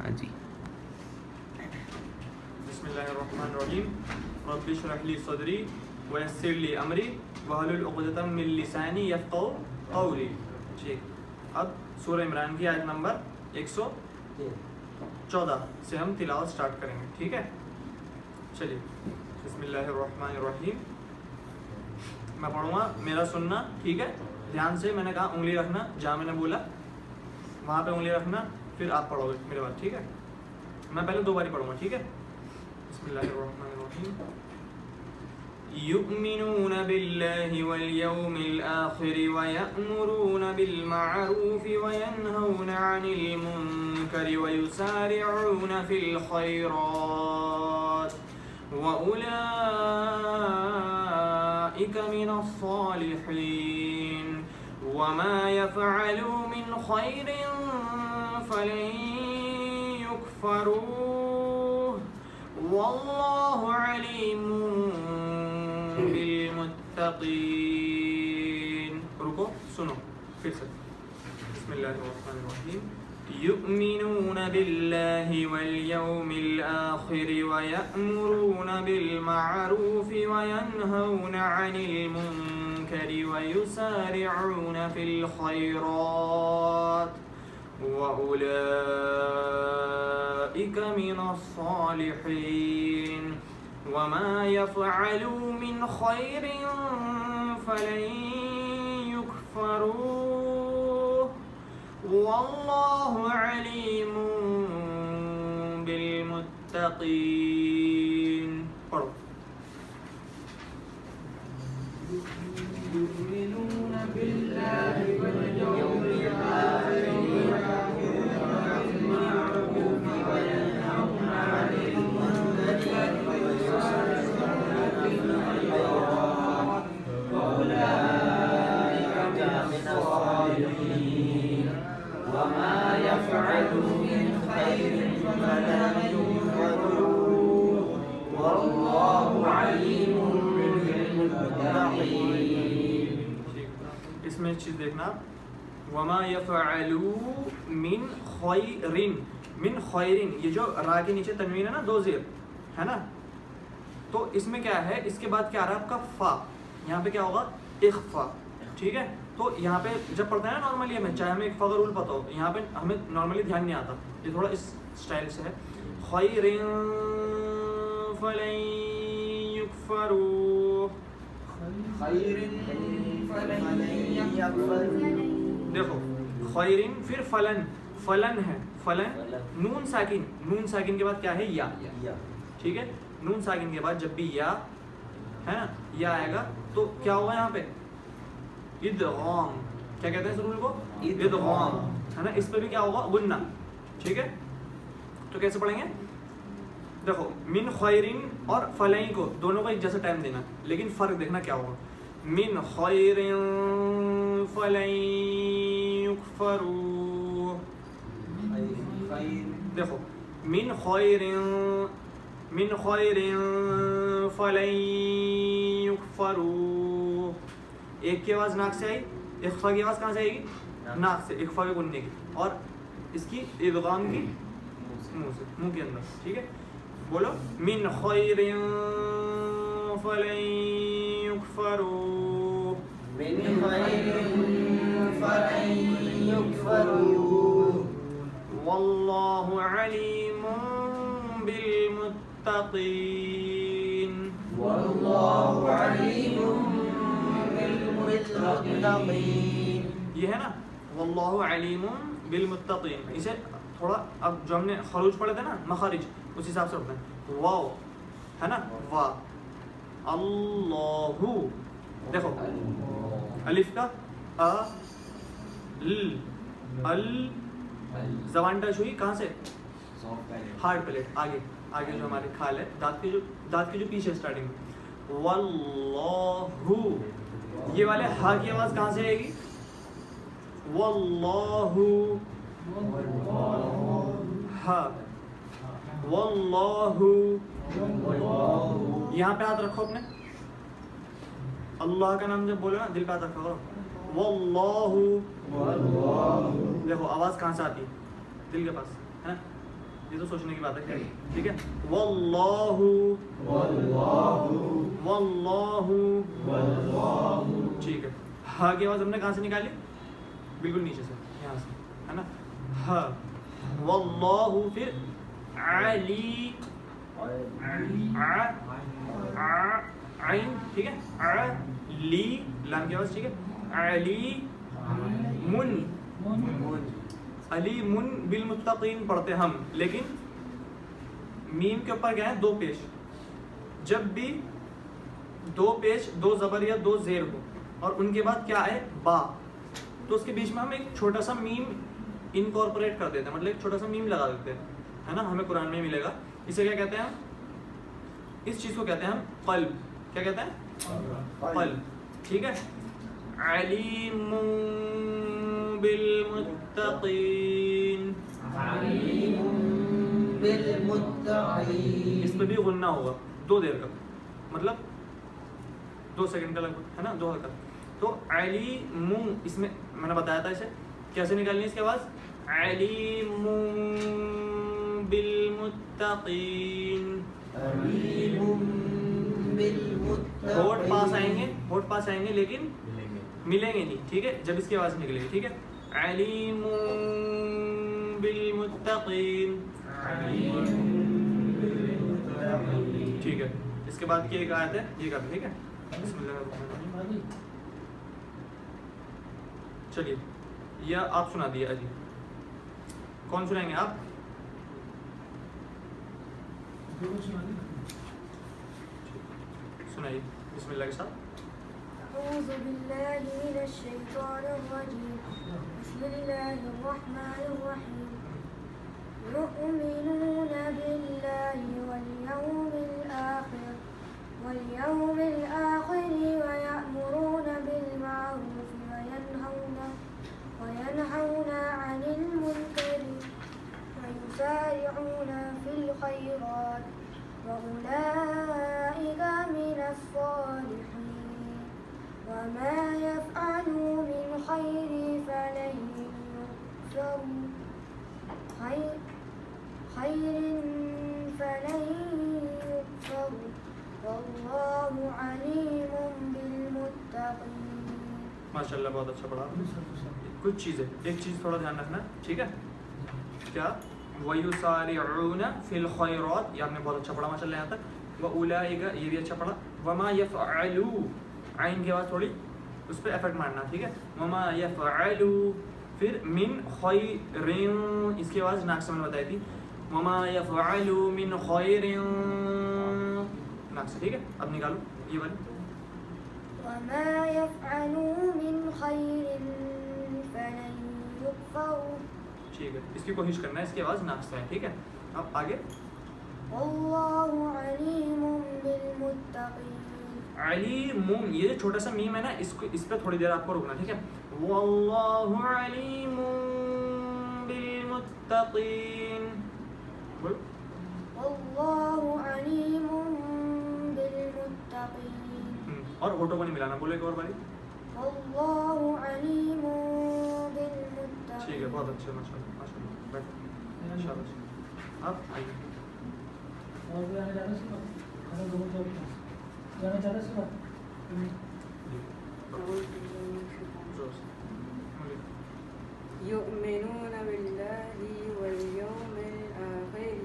ہاں جی. بسم اللہ الرحمن الرحیم. رب اشرح لی صدری ویسر لی امری واحلل عقدۃ من لسانی یفقهوا قولی. ٹھیک. اب سورہ عمران کی آیت نمبر 114 سے ہم تلاوت سٹارٹ کریں گے. ٹھیک ہے, چلیے. بسم اللہ الرحمن الرحیم. میں پڑھوں گا, میرا سننا. ٹھیک ہے, دھیان سے. میں نے کہا انگلی رکھنا, جہاں میں نے بولا وہاں پہ انگلی رکھنا, پھر آپ پڑھو گے میرے بعد. ٹھیک ہے, میں پہلے 2 بار پڑھوں گا. ٹھیک ہے. بسم اللہ الرحمن الرحیم. یؤمنون باللہ والیوم الآخر ویأمرون بالمعروف وینہون عن المنکر ویسارعون فی الخیرات وأولئک من الصالحین وما يفعلوا من خیر فلن يکفروه واللہ علیم بالمتقین. رکو, سنو پھر سے. بسم اللہ الرحمن الرحیم. یؤمنون باللہ والیوم الآخر ویأمرون بالمعروف وینہون عن المنکر ویسارعون فی الخیرات وأولئک من الصالحین وما يفعلوا من خیر فلن يکفروه واللہ علیم بالمتقین. پڑھو. یؤمنون باللہ والیوم الآخر وما يفعلوا من خير فلن يكفروه والله عليم بالمتقين. اس میں ایک چیز دیکھنا, وما يفعلوا من خیر. من خیرن, یہ جو را کے نیچے تنوین ہے نا, 2 زیر ہے نا, تو اس میں کیا ہے, اس کے بعد کیا آ رہا ہے آپ کا فا. یہاں پہ کیا ہوگا, اخفا. ٹھیک ہے, تو یہاں پہ جب پڑھتے ہیں نا نارملی ہمیں, چاہے ہمیں اخفا کا رول پتہ ہو, یہاں پہ ہمیں نارملی دھیان نہیں آتا. یہ تھوڑا اس سٹائل سے ہے. خیر فلن یکفروه. خیر فلن يكفروه. دیکھو, خیرن پھر فلن. فلن ہے, فلن نون ساکن. نون ساکن کے بعد کیا ہے, یا. ٹھیک ہے, نون ساکن کے بعد جب بھی یا ہے نا, یا آئے گا تو کیا ہوگا یہاں پہ, ادغام. کیا کہتے ہیں اس رول کو, ادغام ہے نا. اس پہ بھی کیا ہوگا, غنہ. ٹھیک ہے, تو کیسے پڑھیں گے, دیکھو من خیرن اور فلن کو دونوں کو ایک جیسا ٹائم دینا, لیکن فرق دیکھنا کیا ہوگا. من خیر فلن یکفروه. دیکھو, من خیر فلن یکفروه. ایک کی آواز ناک سے آئی, اخفا کی آواز کہاں سے آئے گی, ناک سے, اخفا کے گننے کی, اور اس کی ادغام کی منہ سے, منہ کے اندر. ٹھیک ہے, بولو من خیر فلن یکفروه. من خیر فلن يكفروه واللہ علیم بالمتقین. واللہ علیم بالمتقین. یہ ہے نا, واللہ علیم بالمتقین. اسے تھوڑا, اب جو ہم نے خروج پڑھے تھے نا, مخارج, اس حساب سے پڑھتے ہیں. واو ہے نا, وا. اللہ, دیکھو الف کا ال زبان ٹچ ہوئی کہاں سے, ہارڈ پلیٹ. آگے آگے جو ہمارے کھال ہے, دانت کے جو پیچھے اسٹارٹنگ. واللہ, یہ والے ہا کی آواز کہاں سے آئے گی, واللہ ہا. واللہ, یہاں پہ ہاتھ رکھو اپنے, اللہ کا نام جب بولو نا دل پہ ہاتھ رکھو. واللہ, دیکھو آواز کہاں سے آتی ہے, دل کے پاس ہے نا. یہ تو سوچنے کی بات ہے. ٹھیک ہے, واللہ واللہ. ٹھیک ہے, ہا کی آواز ہم نے کہاں سے نکالی؟ بالکل نیچے سے, یہاں سے, ہے نا. ہا واللہ, پھر علی, عین, ٹھیک ہے, علی, لام کی آواز, ٹھیک ہے, علی من, علی من بالمتقین پڑھتے ہم, لیکن میم کے اوپر کیا ہے؟ دو پیش. جب بھی دو پیش, دو زبر یا دو زیر ہو اور ان کے بعد کیا ہے؟ با, تو اس کے بیچ میں ہم ایک چھوٹا سا میم انکارپوریٹ کر دیتے ہیں, مطلب ایک چھوٹا سا میم لگا دیتے ہیں, ہے نا. ہمیں قرآن میں ملے گا. اسے کیا کہتے ہیں ہم؟ اس چیز کو کہتے ہیں ہم قلب. کیا کہتے ہیں؟ قلب. ٹھیک ہے, علیم بالمتقین, اس پہ بھی غنہ ہوگا, دو دیر کا, مطلب 2 سیکنڈ کا لگ بھگ, ہے نا, 2 حرکت. تو علیم, اس میں میں نے بتایا تھا اسے کیسے نکالنی ہے اس کی آواز. علیم بالمتقین, ہوٹ پاس آئیں گے, ہوٹ پاس آئیں گے لیکن ملیں گے نہیں. ٹھیک ہے, جب اس کی آواز نکلے گی. ٹھیک ہے, علیم بالمتقین. ٹھیک ہے, اس کے بعد کی ایک آیت ہے, یہ کر. ٹھیک ہے, بسم اللہ الرحمن الرحیم. چلیے, یا آپ سنا دیے اجی, کون سنائیں گے آپ؟ سنائیے بسم اللہ کے ساتھ. أعوذ بالله من الشيطان الرجيم بسم الله الرحمن الرحيم يؤمنون بالله واليوم الآخر ويأمرون بالمعروف وينهون عن المنكر ويسارعون في الخيرات وأولئك من الصالحين وما يفعلوا من خير فلن يكفروا والله عليم بالمتقين. ماشاء اللہ, بہت اچھا پڑھا. کچھ چیزیں, ایک چیز تھوڑا دھیان رکھنا, ٹھیک ہے. کیا؟ وَيُسَارِعُونَ فِي الْخَيْرَاتِ, یہ آپ نے بہت اچھا پڑھا ماشاء اللہ یہاں تک. وَأُولَئِكَ, یہ بھی اچھا پڑھا. وَمَا يَفْعَلُوا, عین کی آواز تھوڑی اس پہ ایفیکٹ مارنا, ٹھیک ہے. وَمَا يَفْعَلُوا, پھر مِن خَيْرٍ, اس کی آواز ناک سے میں نے بتائی تھی. وَمَا يَفْعَلُوا مِن خَيْرٍ, ناک سے, ٹھیک ہے. اب نکالو یہ والی. وما يفعلوا من خير فلن يكفروا. ٹھیک ہے, اس کی کوشش کرنا ہے, اس کی آواز ناک سے ہے, ٹھیک ہے. اب آگے. والله عليم بالمتقين. علیم, یہ جو چھوٹا سا میم ہے نا, اس پہ تھوڑی دیر آپ کو رکنا, ٹھیک ہے. واللہ علیم بالمتقین. بولو. والله عليم بالمتقين. اور ہوٹوں کو نہیں ملانا, بولو ایک اور باری. والله عليم بالمتقين. ٹھیک ہے, بہت اچھا, ماشاء اللہ, ماشاء اللہ. بیٹھو, شاباش. اب آئیے. اور بھی آنے جانا سکھا, جانا چاہتا سکھا. يؤمنون بالله واليوم الآخر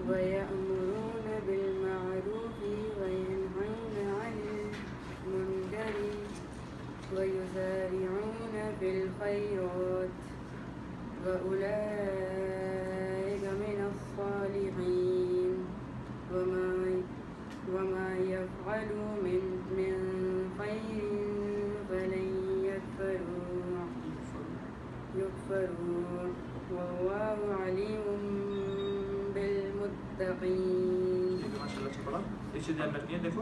ويأمرون بالمعروف وينهون عن المنكر ويسارعون في الخيرات وأولئك من الصالحين وما يفعلوا من خير فلن يكفروا والله عليم بالمتقين. ماشاء اللہ, اچھا پڑھا. ایک چیز دھیان رکھنی ہے, دیکھو.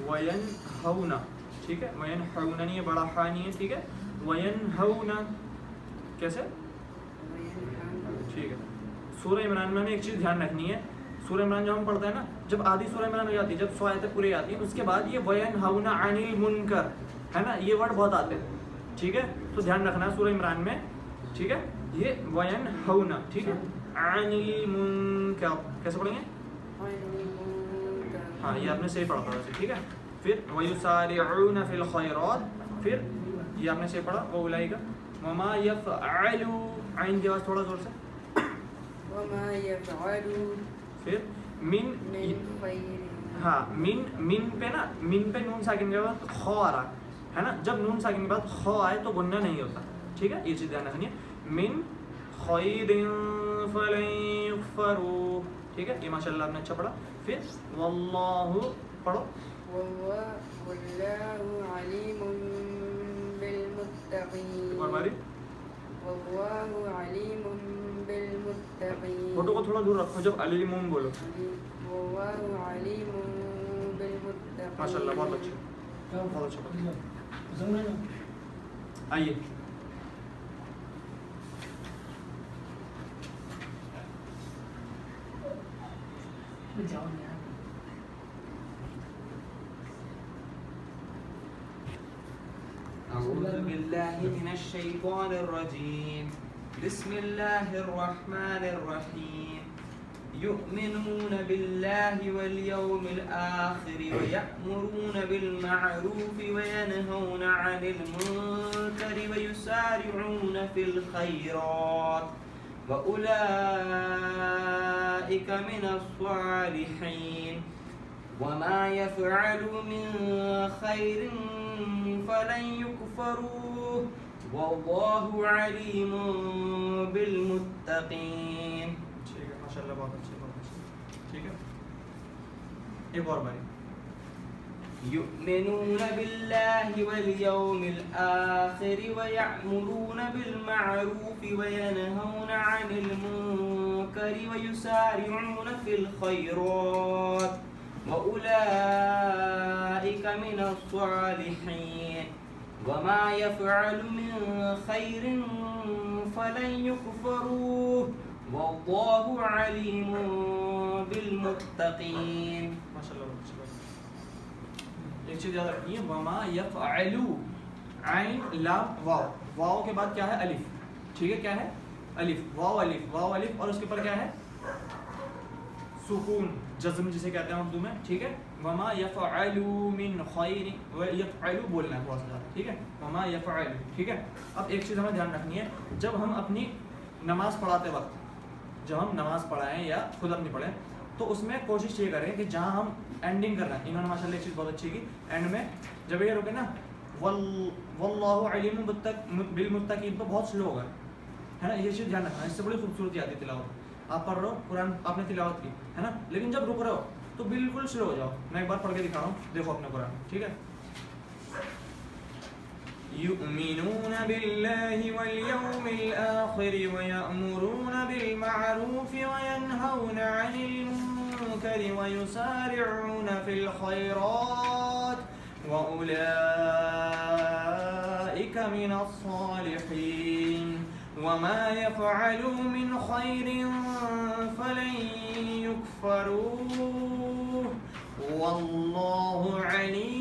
وَيَنْهَوْنَ, ٹھیک ہے. وَيَنْهَوْنَ نہیں ہے, بڑا خا نہیں ہے, ٹھیک ہے. وَيَنْهَوْنَ کیسے؟ ٹھیک ہے. سورہ عمران میں ہمیں ایک چیز دھیان رکھنی ہے. سورہ عمران جو ہم پڑھتے ہیں نا, جب آدھی سورہ عمران ہو جاتی ہے, جب 100 آیتیں پوری آتی ہیں, اس کے بعد یہ وَيَنْهَوْنَ عَنِ الْمُنْكَرِ, ہے نا, یہ ورڈ بہت آتے ہیں, ٹھیک ہے. تو دھیان رکھنا ہے سورہ عمران میں, ٹھیک ہے. یہ وینہون ٹھیک ہے عن المنکر کیسے پڑھیں گے ہاں یہ آپ نے صحیح پڑھا تھا ویسے ٹھیک ہے پھر ویسارعون فی الخیرات پھر یہ آپ نے صحیح پڑھا واولئک وما یفعلوا عین کی آواز تھوڑا زور سے وما يفعلوا پھر من من خير ہاں من پہ نا من پہ نون ساکن کے بعد خو آ رہا ہے نا جب نون ساکن کے بعد خو آئے تو غنہ نہیں ہوتا ٹھیک ہے یہ چیز دھیان رکھنی ہے من خیر فلن یکفروا ٹھیک ہے یہ ماشاء اللہ آپ نے اچھا پڑھا پھر واللہ پڑھو والله عليم بالمتقين اور باری والله عليم بالمتقين فوٹو کو تھوڑا دور رکھو جب علیم بولو والله عليم بالمتقين ماشاء اللہ بہت اچھا بہت اچھا آئیے أعوذ بالله من الشيطان الرجيم بسم الله الرحمن الرحيم يؤمنون بالله واليوم الآخر ويأمرون بالمعروف وينهون عن المنكر ويسارعون في الخيرات وأولئك من الصالحين وما يفعلوا من خير فلن يكفروه والله عليم بالمتقين ٹھیک ہے ماشاء اللہ بہت اچھا ٹھیک ہے ایک اور باری يؤمنون بالله واليوم الآخر ويأمرون بالمعروف وينهون عن المنكر ويسارعون في الخيرات وأولئك من الصالحين وما يفعل من خير فلن يكفروه والله عليم بالمتقين ماشاء اللہ بہت اچھا ایک چیز یاد رکھیے وما یفعلوا عین لام واو واو کے بعد کیا ہے الف ٹھیک ہے کیا ہے الف واو الف اور اس کے اوپر کیا ہے سکون جزم جسے کہتے ہیں اردو میں ٹھیک ہے وما یفعلوا من خیر یفعلوا بولنا ہے بہت زیادہ ٹھیک ہے وما یفعلوا ٹھیک ہے اب ایک چیز ہمیں دھیان رکھنی ہے جب ہم اپنی نماز پڑھاتے وقت جب ہم نماز پڑھائیں یا خود اپنی پڑھیں تو اس میں کوشش یہ کریں کہ جہاں ہم اینڈنگ کر رہے ہیں انہوں نے ماشاء اللہ ایک چیز بہت اچھی کی اینڈ میں جب یہ رکے نا واللہ علیم بالمتقین تو بہت سلو ہوگا ہے نا یہ چیز دھیان رکھنا اس سے بڑی خوبصورتی آتی ہے تلاوت آپ پڑھ رہے ہو قرآن آپ نے تلاوت کی ہے نا لیکن جب رک رہے ہو تو بالکل سلو ہو جاؤ میں ایک بار پڑھ کے دکھا رہا ہوں دیکھو اپنے قرآن ٹھیک ہے يؤمنون بالله واليوم الآخر ويأمرون بالمعروف وينهون عن المنكر ويسارعون في الخيرات وأولئك من الصالحين وما يفعلوا من خير فلن يكفروه والله عليم